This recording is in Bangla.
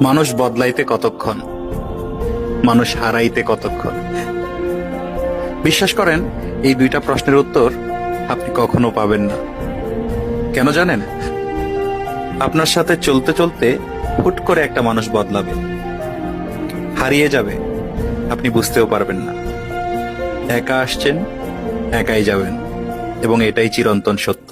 মানুষ বদলাইতে কতক্ষণ, মানুষ হারাইতে কতক্ষণ? বিশ্বাস করেন, এই দুইটা প্রশ্নের উত্তর আপনি কখনো পাবেন না। কেন জানেন? আপনার সাথে চলতে চলতে হুট করে একটা মানুষ বদলাবে, হারিয়ে যাবে, আপনি বুঝতেও পারবেন না। একা আসছেন, একাই যাবেন, এবং এটাই চিরন্তন সত্য।